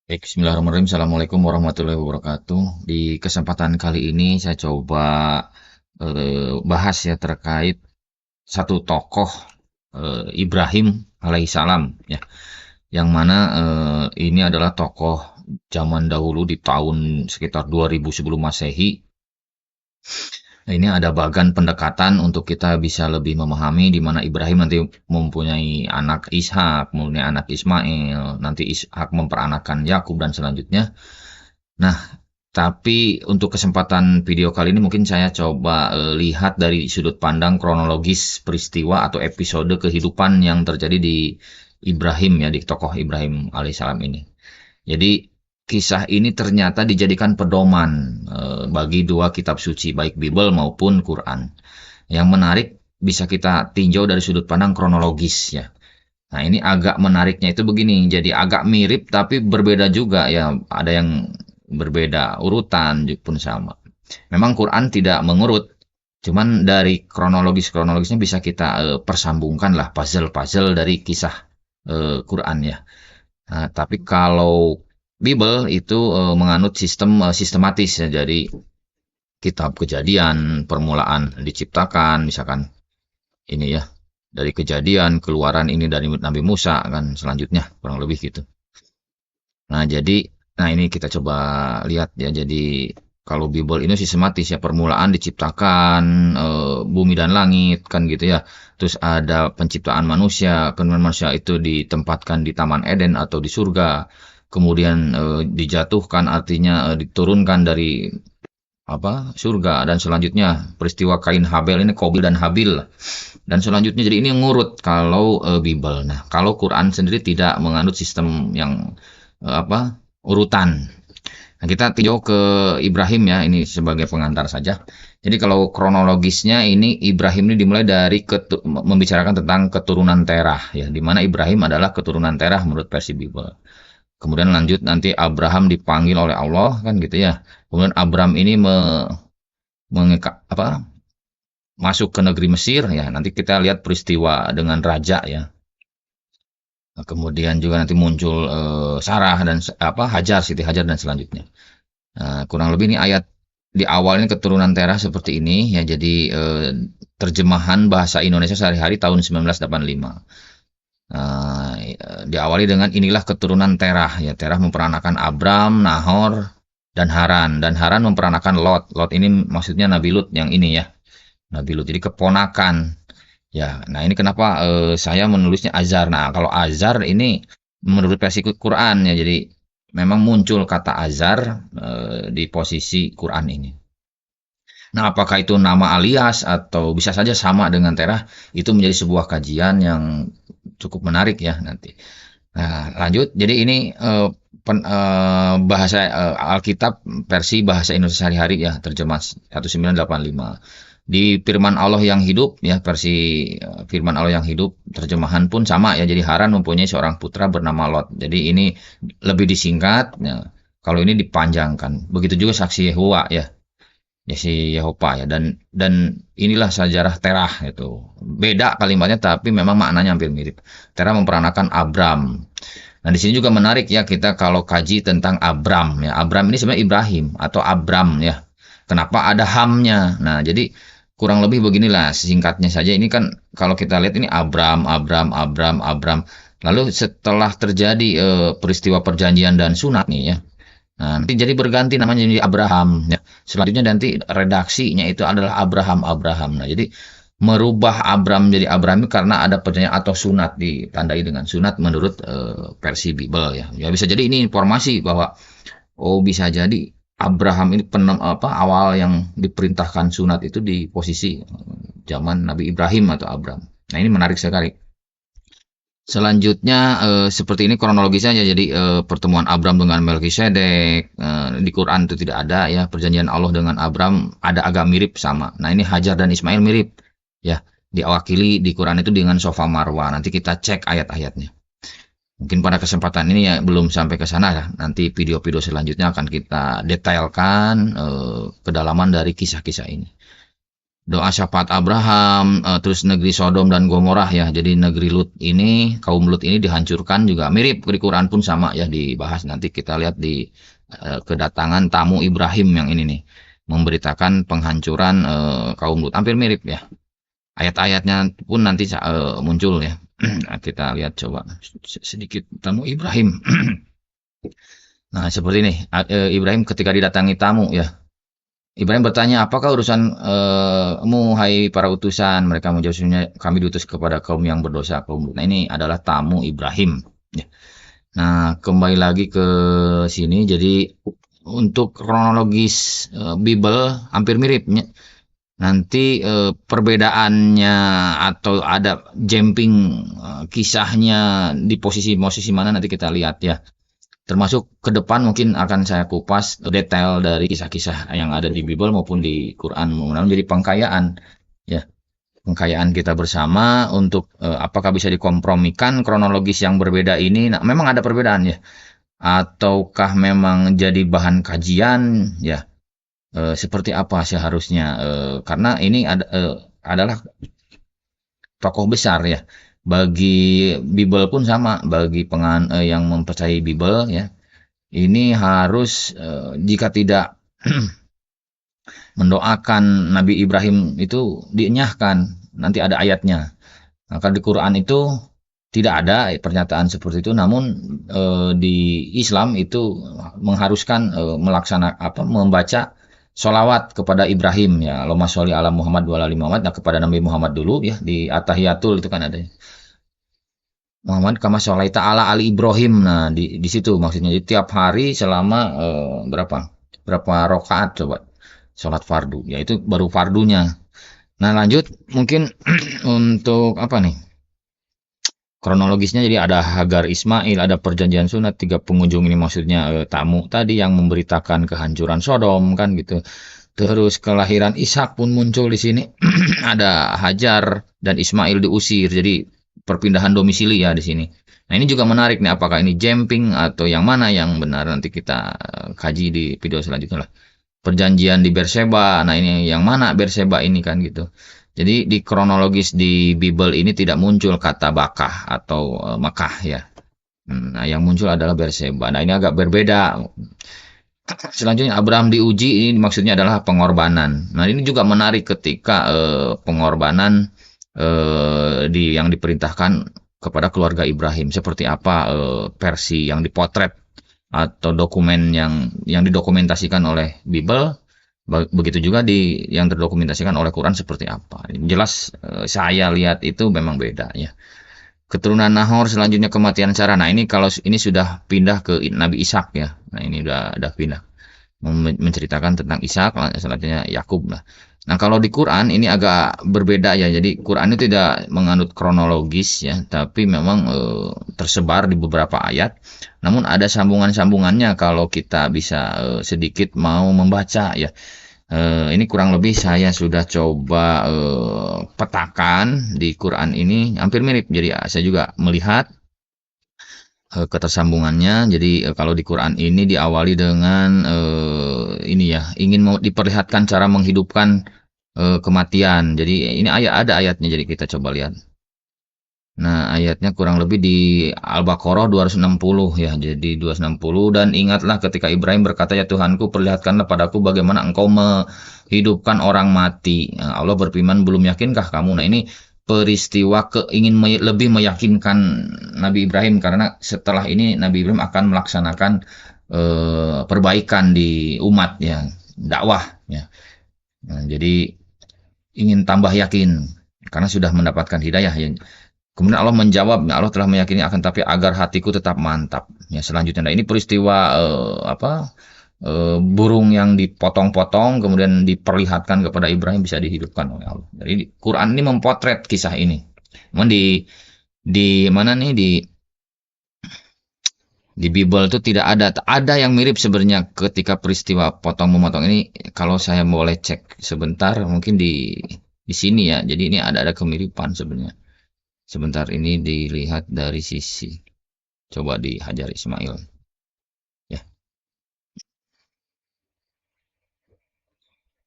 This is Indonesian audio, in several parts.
Baik, bismillahirrahmanirrahim. Assalamualaikum warahmatullahi wabarakatuh. Di kesempatan kali ini saya coba bahas ya terkait satu tokoh Ibrahim alaihissalam ya, yang mana ini adalah tokoh zaman dahulu di tahun sekitar 2000 sebelum Masehi. Nah, ini ada bagan pendekatan untuk kita bisa lebih memahami di mana Ibrahim nanti mempunyai anak Ishak, mempunyai anak Ismail, nanti Ishak memperanakan Yakub dan selanjutnya. Nah, tapi untuk kesempatan video kali ini mungkin saya coba lihat dari sudut pandang kronologis peristiwa atau episode kehidupan yang terjadi di Ibrahim ya, di tokoh Ibrahim alaihissalam ini. Jadi kisah ini ternyata dijadikan pedoman bagi dua kitab suci baik Bible maupun Quran. Yang menarik bisa kita tinjau dari sudut pandang kronologis ya. Nah, ini agak menariknya itu begini, jadi agak mirip tapi berbeda juga ya, ada yang berbeda urutan pun sama. Memang Quran tidak mengurut, cuman dari kronologisnya bisa kita persambungkan lah puzzle-puzzle dari kisah Quran ya. Nah, tapi kalau Bible itu menganut sistem sistematis ya, jadi kitab Kejadian, permulaan diciptakan, misalkan ini ya, dari Kejadian, Keluaran ini dari Nabi Musa kan selanjutnya kurang lebih gitu. Nah, nah ini kita coba lihat ya. Jadi kalau Bible ini sistematis ya, permulaan diciptakan bumi dan langit kan gitu ya. Terus ada penciptaan manusia, kemudian manusia itu ditempatkan di Taman Eden atau di surga. Kemudian dijatuhkan artinya diturunkan dari apa surga, dan selanjutnya peristiwa Kain Habel ini, Kobil dan Habil, dan selanjutnya jadi ini ngurut kalau Bible. Nah, kalau Quran sendiri tidak menganut sistem yang urutan. Nah, kita tinjau ke Ibrahim ya, ini sebagai pengantar saja. Jadi kalau kronologisnya ini Ibrahim ini dimulai dari membicarakan tentang keturunan Terah ya, di mana Ibrahim adalah keturunan Terah menurut versi Bible. Kemudian lanjut nanti Abraham dipanggil oleh Allah kan gitu ya. Kemudian Abraham ini masuk ke negeri Mesir ya. Nanti kita lihat peristiwa dengan raja ya. Nah, kemudian juga nanti muncul Sarah dan Hajar, Siti Hajar dan selanjutnya. Nah, kurang lebih ini ayat di awalnya keturunan Terah seperti ini ya. Jadi terjemahan bahasa Indonesia sehari-hari tahun 1985. Nah, diawali dengan inilah keturunan Terah ya. Terah memperanakan Abram, Nahor, dan Haran. Dan Haran memperanakan Lot. Lot ini maksudnya Nabi Lut yang ini ya. Nabi Lut. Jadi keponakan. Ya, nah ini kenapa saya menulisnya Azar. Nah, kalau Azar ini menurut versi Quran ya. Jadi memang muncul kata Azar di posisi Quran ini. Nah, apakah itu nama alias atau bisa saja sama dengan Terah? Itu menjadi sebuah kajian yang cukup menarik ya nanti. Nah, lanjut. Jadi ini bahasa Alkitab versi bahasa Indonesia sehari-hari ya, terjemah 1985. Di Firman Allah yang hidup ya, versi Firman Allah yang hidup terjemahan pun sama ya. Jadi Haran mempunyai seorang putra bernama Lot. Jadi ini lebih disingkat ya. Kalau ini dipanjangkan. Begitu juga saksi Yehowa ya. Ya si Yehova ya, dan inilah sejarah Terah itu. Beda kalimatnya tapi memang maknanya hampir mirip. Terah memperanakan Abram. Nah, di sini juga menarik ya kita kalau kaji tentang Abram ya. Abram ini sebenarnya Ibrahim atau Abram ya. Kenapa ada hamnya? Nah, jadi kurang lebih beginilah singkatnya saja. Ini kan kalau kita lihat ini Abram. Lalu setelah terjadi peristiwa perjanjian dan sunat nih ya. Nah, nanti jadi berganti namanya jadi Abraham ya. Selanjutnya nanti redaksinya itu adalah Abraham. Nah, jadi merubah Abram jadi Abraham karena ada perjanjian atau sunat, ditandai dengan sunat menurut versi Bible ya. Ya bisa jadi ini informasi bahwa oh bisa jadi Abraham ini awal yang diperintahkan sunat itu di posisi zaman Nabi Ibrahim atau Abram. Nah, ini menarik sekali. Selanjutnya seperti ini kronologisnya ya. Jadi pertemuan Abram dengan Melkisedek di Quran itu tidak ada ya. Perjanjian Allah dengan Abram ada agak mirip sama. Nah, ini Hajar dan Ismail mirip ya. Diwakili di Quran itu dengan Sofa Marwa. Nanti kita cek ayat-ayatnya. Mungkin pada kesempatan ini ya belum sampai ke sana ya. Nanti video-video selanjutnya akan kita detailkan kedalaman dari kisah-kisah ini. doa syafaat Abraham, terus negeri Sodom dan Gomorrah ya. Jadi negeri Lut ini, kaum Lut ini dihancurkan juga mirip di Quran pun sama ya dibahas. Nanti kita lihat di kedatangan tamu Ibrahim yang ini nih, memberitakan penghancuran kaum Lut. Hampir mirip ya. Ayat-ayatnya pun nanti muncul ya. Kita lihat coba sedikit tamu Ibrahim. Nah, seperti ini Ibrahim ketika didatangi tamu ya. Ibrahim bertanya, apakah urusanmu, hai para utusan? Mereka menjawab, "Sesungguhnya kami diutus kepada kaum yang berdosa, kaum Lut." Nah, ini adalah tamu Ibrahim. Ya. Nah, kembali lagi ke sini. Jadi untuk kronologis Bible hampir mirip. Nanti perbedaannya atau ada jumping kisahnya di posisi-posisi mana nanti kita lihat ya. Termasuk ke depan mungkin akan saya kupas detail dari kisah-kisah yang ada di Bible maupun di Quran. Mudah-mudahan menjadi pengkayaan ya, pengkayaan kita bersama untuk apakah bisa dikompromikan kronologis yang berbeda ini. Nah, memang ada perbedaan ya. Ataukah memang jadi bahan kajian ya. Seperti apa seharusnya karena ini adalah tokoh besar ya. Bagi Bible pun sama, bagi yang mempercayai Bible ya. Ini harus jika tidak mendoakan Nabi Ibrahim itu dienyahkan, nanti ada ayatnya. Maka di Quran itu tidak ada pernyataan seperti itu, namun di Islam itu mengharuskan membaca sholawat kepada Ibrahim ya, Allahumma sholli ala Muhammad wa ala ali Muhammad. Nah, kepada Nabi Muhammad dulu ya di Atahiyatul itu kan ada Muhammad kama sholaita ala ali Ibrahim. Nah, di situ maksudnya. Jadi tiap hari selama berapa rakaat coba sholat fardu. Ya itu baru fardunya. Nah, lanjut mungkin untuk apa nih? Kronologisnya jadi ada Hagar Ismail, ada perjanjian sunat, tiga pengunjung ini maksudnya tamu tadi yang memberitakan kehancuran Sodom kan gitu. Terus kelahiran Ishak pun muncul di sini. Ada Hajar dan Ismail diusir. Jadi perpindahan domisili ya di sini. Nah, ini juga menarik nih, apakah ini jumping atau yang mana yang benar, nanti kita kaji di video selanjutnya lah. Perjanjian di Berseba. Nah, ini yang mana Berseba ini kan gitu. Jadi di kronologis di Bible ini tidak muncul kata Bakah atau Makkah ya. Nah, yang muncul adalah Berseba. Nah, ini agak berbeda. Selanjutnya Abraham diuji, ini maksudnya adalah pengorbanan. Nah, ini juga menarik ketika pengorbanan yang diperintahkan kepada keluarga Ibrahim. Seperti apa versi yang dipotret atau dokumen yang didokumentasikan oleh Bible, begitu juga yang terdokumentasikan oleh Quran seperti apa. Jelas saya lihat itu memang beda ya. Keturunan Nahor, selanjutnya kematian Sarah. Nah, ini kalau ini sudah pindah ke Nabi Ishak ya. Nah, ini udah pindah menceritakan tentang Ishak, selanjutnya Yakub lah. Nah, kalau di Quran ini agak berbeda ya. Jadi Quran itu tidak menganut kronologis ya, tapi memang tersebar di beberapa ayat. Namun ada sambungan-sambungannya kalau kita bisa sedikit mau membaca ya. Ini kurang lebih saya sudah coba petakan di Quran ini hampir mirip. Jadi saya juga melihat ketersambungannya. Jadi kalau di Quran ini diawali dengan ini ya, ingin mau diperlihatkan cara menghidupkan kematian. Jadi ini ada ayatnya. Jadi kita coba lihat. Nah, ayatnya kurang lebih di Al-Baqarah 260 ya. Jadi 260, dan ingatlah ketika Ibrahim berkata, "Ya Tuhanku, perlihatkanlah padaku bagaimana engkau menghidupkan orang mati." Nah, Allah berfirman, "Belum yakinkah kamu?" Nah, ini peristiwa lebih meyakinkan Nabi Ibrahim, karena setelah ini Nabi Ibrahim akan melaksanakan perbaikan di umat ya, dakwah ya. Nah, jadi ingin tambah yakin karena sudah mendapatkan hidayah ya. Kemudian Allah menjawab, Allah telah meyakini akan, tapi agar hatiku tetap mantap. Ya, selanjutnya, nah ini peristiwa burung yang dipotong-potong kemudian diperlihatkan kepada Ibrahim bisa dihidupkan oleh Allah. Jadi Quran ini mempotret kisah ini. Cuman di mana nih di Bible itu tidak ada yang mirip sebenarnya ketika peristiwa potong memotong ini. Kalau saya boleh cek sebentar, mungkin di sini ya. Jadi ini ada kemiripan sebenarnya. Sebentar, ini dilihat dari sisi. Coba di Hajar Ismail. Ya.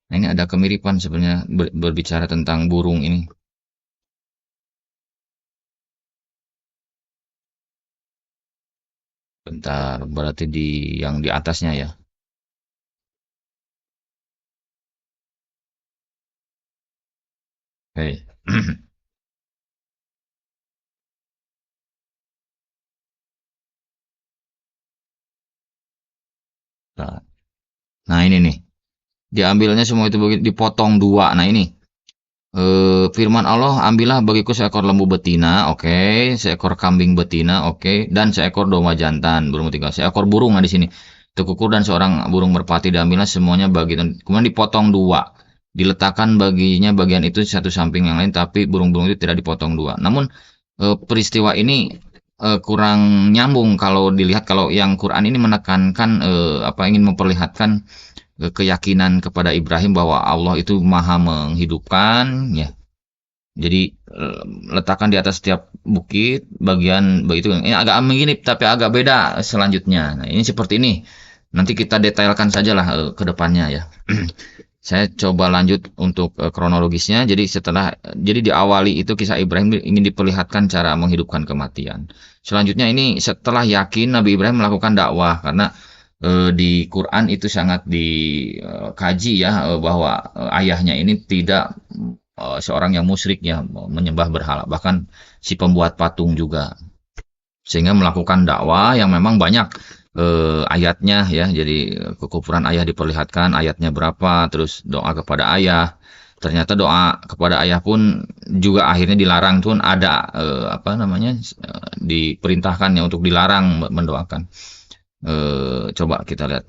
Nah, Ini ada kemiripan sebenarnya berbicara tentang burung ini. Bentar, berarti di yang di atasnya ya. Oke. Nah, nah ini nih, diambilnya semua itu dipotong dua. Nah ini, firman Allah, ambillah bagiku seekor lembu betina, oke, seekor kambing betina, oke, dan seekor domba jantan, berumur 3, seekor burung, nah di sini, tekukur dan seorang burung merpati, diambillah semuanya kemudian dipotong dua, diletakkan baginya bagian itu satu samping yang lain, tapi burung-burung itu tidak dipotong dua. Namun peristiwa ini kurang nyambung kalau dilihat, kalau yang Quran ini menekankan apa, ingin memperlihatkan keyakinan kepada Ibrahim bahwa Allah itu maha menghidupkan, ya. Jadi letakkan di atas setiap bukit bagian begitu. Ini agak mirip tapi agak beda selanjutnya. Nah, ini seperti ini. Nanti kita detailkan sajalah ke depannya ya. Saya coba lanjut untuk kronologisnya. Jadi diawali itu kisah Ibrahim ingin diperlihatkan cara menghidupkan kematian. Selanjutnya ini setelah yakin Nabi Ibrahim melakukan dakwah, karena di Quran itu sangat dikaji ya, bahwa ayahnya ini tidak seorang yang musyrik ya, menyembah berhala, bahkan si pembuat patung juga, sehingga melakukan dakwah yang memang banyak ayatnya ya. Jadi kekufuran ayah diperlihatkan, ayatnya berapa, terus doa kepada ayah. Ternyata doa kepada ayah pun juga akhirnya dilarang, pun ada apa namanya, diperintahkan ya untuk dilarang mendoakan. Coba kita lihat.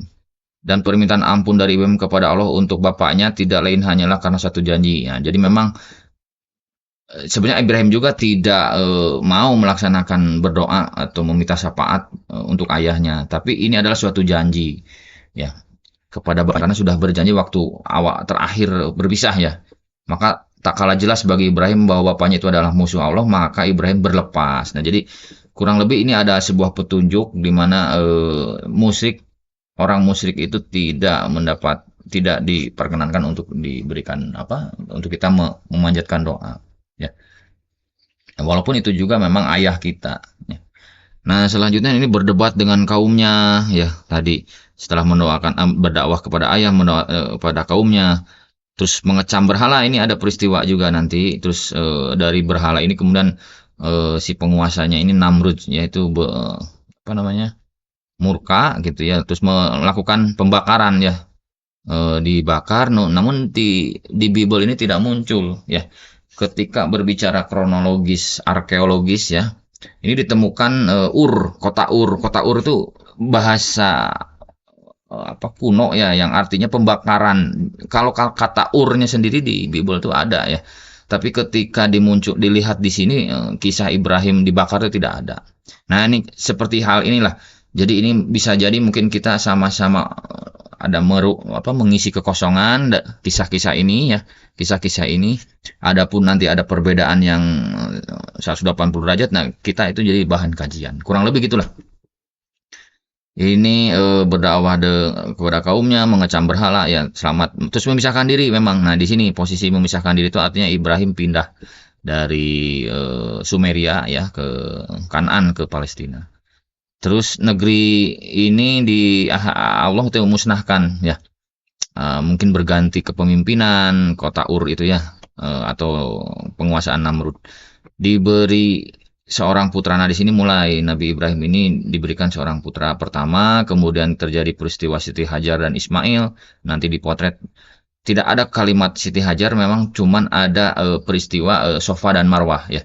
Dan permintaan ampun dari Ibrahim kepada Allah untuk bapaknya tidak lain hanyalah karena satu janji. Ya, jadi memang sebenarnya Ibrahim juga tidak mau melaksanakan berdoa atau meminta syafaat untuk ayahnya, tapi ini adalah suatu janji ya kepada bapak, karena sudah berjanji waktu awal terakhir berpisah ya. Maka tak kalah jelas bagi Ibrahim bahwa bapaknya itu adalah musuh Allah, maka Ibrahim berlepas. Nah, jadi kurang lebih ini ada sebuah petunjuk di mana orang musyrik itu tidak diperkenankan untuk diberikan apa, untuk kita memanjatkan doa ya. Walaupun itu juga memang ayah kita ya. Nah, selanjutnya ini berdebat dengan kaumnya ya tadi, setelah mendoakan berdakwah kepada ayah, kepada kaumnya, terus mengecam berhala. Ini ada peristiwa juga nanti, terus dari berhala ini kemudian si penguasanya ini Namrud, yaitu apa namanya, murka gitu ya, terus melakukan pembakaran ya, dibakar. Namun di Bible ini tidak muncul ya. Ketika berbicara kronologis arkeologis ya, ini ditemukan kota Ur itu bahasa apa, kuno ya, yang artinya pembakaran. Kalau kata Urnya sendiri di Bible itu ada ya, tapi ketika dilihat di sini kisah Ibrahim dibakar itu tidak ada. Nah, ini seperti hal inilah. Jadi ini bisa jadi mungkin kita sama-sama ada mengisi kekosongan kisah-kisah ini ya, kisah-kisah ini. Adapun nanti ada perbedaan yang 180 derajat, nah kita itu jadi bahan kajian. Kurang lebih gitulah. Ini berdakwah kepada kaumnya, mengecam berhala ya, selamat, terus memisahkan diri memang. Nah, di sini posisi memisahkan diri itu artinya Ibrahim pindah dari Sumeria ya ke Kanaan, ke Palestina. Terus negeri ini Allah itu musnahkan ya. Mungkin berganti kepemimpinan kota Ur itu ya, atau penguasaan Namrud. Diberi seorang putra. Nah, di sini mulai Nabi Ibrahim ini diberikan seorang putra pertama, kemudian terjadi peristiwa Siti Hajar dan Ismail, nanti dipotret. Tidak ada kalimat Siti Hajar, memang cuman ada peristiwa Sofa dan Marwah ya.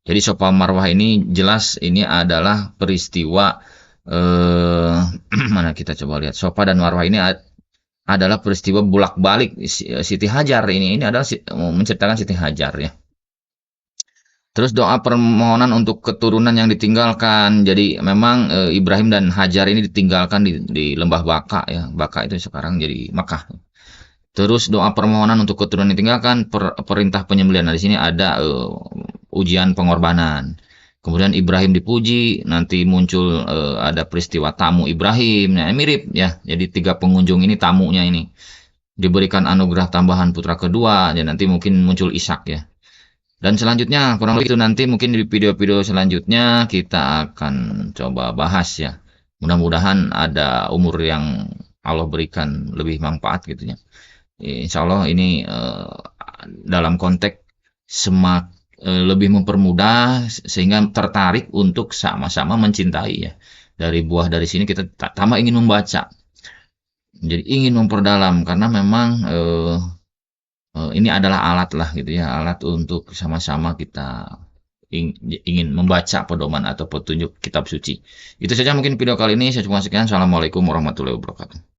Jadi Sofa Marwah ini jelas ini adalah peristiwa mana kita coba lihat. Sofa dan Marwah ini adalah peristiwa bolak-balik Siti Hajar, ini adalah menceritakan Siti Hajar ya. Terus doa permohonan untuk keturunan yang ditinggalkan. Jadi memang Ibrahim dan Hajar ini ditinggalkan di lembah Baka ya. Baka itu sekarang jadi Makkah. Terus doa permohonan untuk keturunan ditinggalkan, perintah penyembelihan. Nah, di sini ada ujian pengorbanan. Kemudian Ibrahim dipuji, nanti muncul ada peristiwa tamu Ibrahim. Nah, mirip ya. Jadi 3 pengunjung ini tamunya ini. diberikan anugerah tambahan putra kedua, ya nanti mungkin muncul Ishak ya. Dan selanjutnya kurang lebih itu nanti mungkin di video-video selanjutnya kita akan coba bahas ya. Mudah-mudahan ada umur yang Allah berikan lebih manfaat gitu ya. Insya Allah ini dalam konteks lebih mempermudah sehingga tertarik untuk sama-sama mencintai ya. Dari buah dari sini kita tambah ingin membaca. Jadi ingin memperdalam karena memang ini adalah alat lah gitu ya, alat untuk sama-sama kita ingin membaca pedoman atau petunjuk kitab suci. Itu saja mungkin video kali ini, saya cuma sekian. Assalamualaikum warahmatullahi wabarakatuh.